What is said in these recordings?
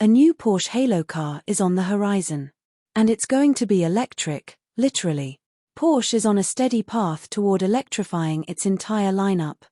A new Porsche Halo car is on the horizon. And it's going to be electric, literally. Porsche is on a steady path toward electrifying its entire lineup.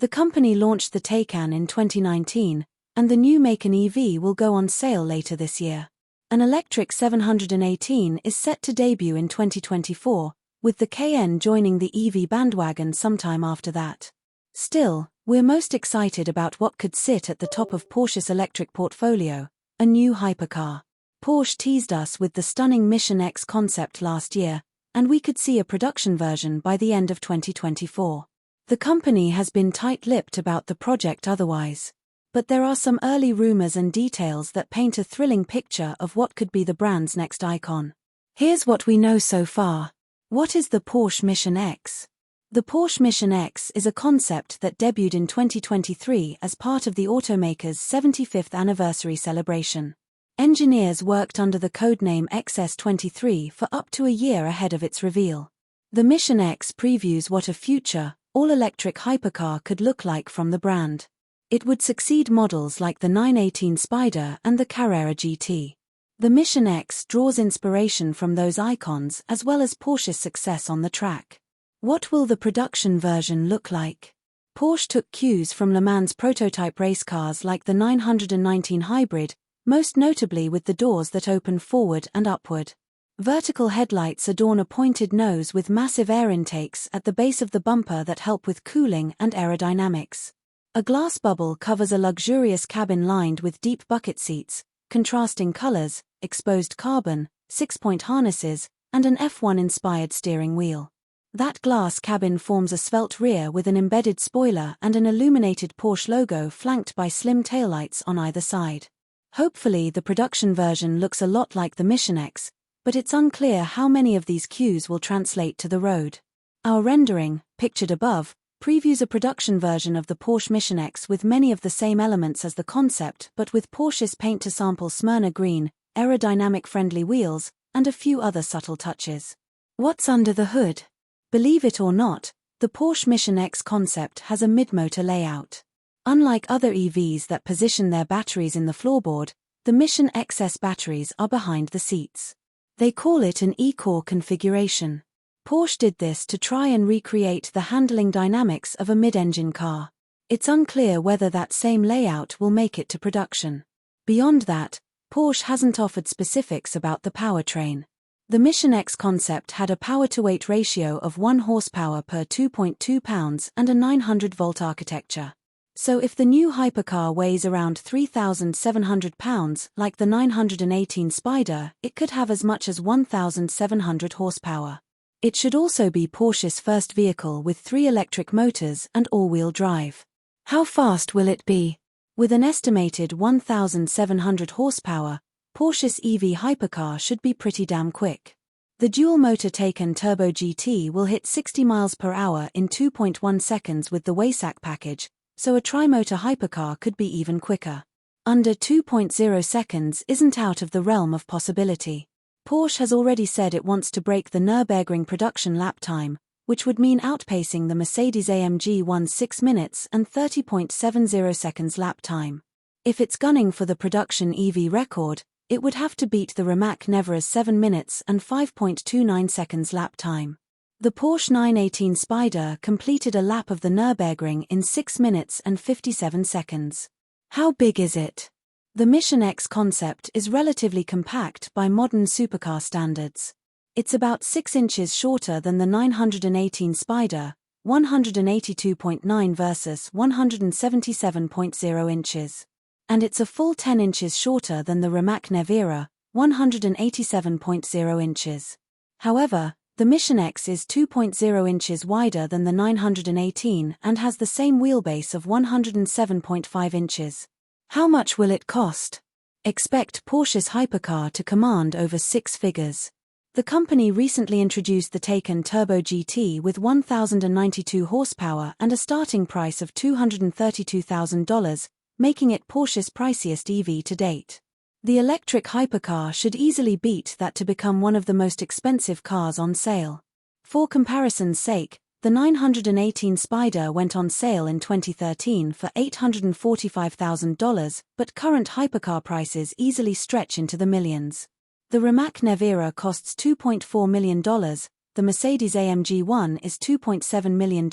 The company launched the Taycan in 2019, and the new Macan EV will go on sale later this year. An electric 718 is set to debut in 2024, with the Cayenne joining the EV bandwagon sometime after that. Still, we're most excited about what could sit at the top of Porsche's electric portfolio, a new hypercar. Porsche teased us with the stunning Mission X concept last year, and we could see a production version by the end of 2024. The company has been tight-lipped about the project otherwise. But there are some early rumors and details that paint a thrilling picture of what could be the brand's next icon. Here's what we know so far. What is the Porsche Mission X? The Porsche Mission X is a concept that debuted in 2023 as part of the automaker's 75th anniversary celebration. Engineers worked under the codename XS23 for up to a year ahead of its reveal. The Mission X previews what a future, all-electric hypercar could look like from the brand. It would succeed models like the 918 Spider and the Carrera GT. The Mission X draws inspiration from those icons as well as Porsche's success on the track. What will the production version look like? Porsche took cues from Le Mans prototype race cars like the 919 Hybrid, most notably with the doors that open forward and upward. Vertical headlights adorn a pointed nose with massive air intakes at the base of the bumper that help with cooling and aerodynamics. A glass bubble covers a luxurious cabin lined with deep bucket seats, contrasting colors, exposed carbon, 6-point harnesses, and an F1-inspired steering wheel. That glass cabin forms a svelte rear with an embedded spoiler and an illuminated Porsche logo flanked by slim taillights on either side. Hopefully the production version looks a lot like the Mission X, but it's unclear how many of these cues will translate to the road. Our rendering, pictured above, previews a production version of the Porsche Mission X with many of the same elements as the concept but with Porsche's paint-to-sample Smyrna green, aerodynamic-friendly wheels, and a few other subtle touches. What's under the hood? Believe it or not, the Porsche Mission X concept has a mid-motor layout. Unlike other EVs that position their batteries in the floorboard, the Mission XS batteries are behind the seats. They call it an E-Core configuration. Porsche did this to try and recreate the handling dynamics of a mid-engine car. It's unclear whether that same layout will make it to production. Beyond that, Porsche hasn't offered specifics about the powertrain. The Mission X concept had a power-to-weight ratio of 1 horsepower per 2.2 pounds and a 900-volt architecture. So if the new hypercar weighs around 3,700 pounds, like the 918 Spider, it could have as much as 1,700 horsepower. It should also be Porsche's first vehicle with 3 electric motors and all-wheel drive. How fast will it be? With an estimated 1,700 horsepower, Porsche's EV hypercar should be pretty damn quick. The dual-motor Taycan Turbo GT will hit 60 miles per hour in 2.1 seconds with the Waysack package, so a tri-motor hypercar could be even quicker. Under 2.0 seconds isn't out of the realm of possibility. Porsche has already said it wants to break the Nürburgring production lap time, which would mean outpacing the Mercedes-AMG 1's 6 minutes and 30.70 seconds lap time. If it's gunning for the production EV record, it would have to beat the Rimac Nevera's 7 minutes and 5.29 seconds lap time. The Porsche 918 Spider completed a lap of the Nürburgring in 6 minutes and 57 seconds. How big is it? The Mission X concept is relatively compact by modern supercar standards. It's about 6 inches shorter than the 918 Spider, 182.9 versus 177.0 inches. And it's a full 10 inches shorter than the Rimac Nevera, 187.0 inches. However, the Mission X is 2.0 inches wider than the 918 and has the same wheelbase of 107.5 inches. How much will it cost? Expect Porsche's hypercar to command over 6 figures. The company recently introduced the Taycan Turbo GT with 1,092 horsepower and a starting price of $232,000, making it Porsche's priciest EV to date. The electric hypercar should easily beat that to become one of the most expensive cars on sale. For comparison's sake, The 918 Spider went on sale in 2013 for $845,000, but current hypercar prices easily stretch into the millions. The Macan EV costs $2.4 million, the Mercedes-AMG 1 is $2.7 million,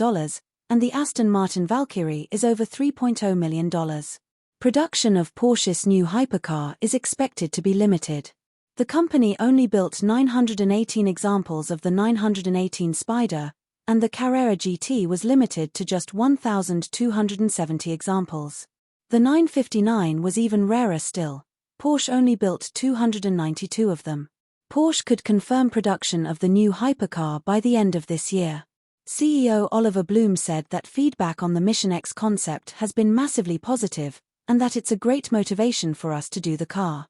and the Aston Martin Valkyrie is over $3.0 million. Production of Porsche's new hypercar is expected to be limited. The company only built 918 examples of the 918 Spider, and the Carrera GT was limited to just 1,270 examples. The 959 was even rarer still. Porsche only built 292 of them. Porsche could confirm production of the new hypercar by the end of this year. CEO Oliver Blume said that feedback on the Mission X concept has been massively positive, and that it's a great motivation for us to do the car.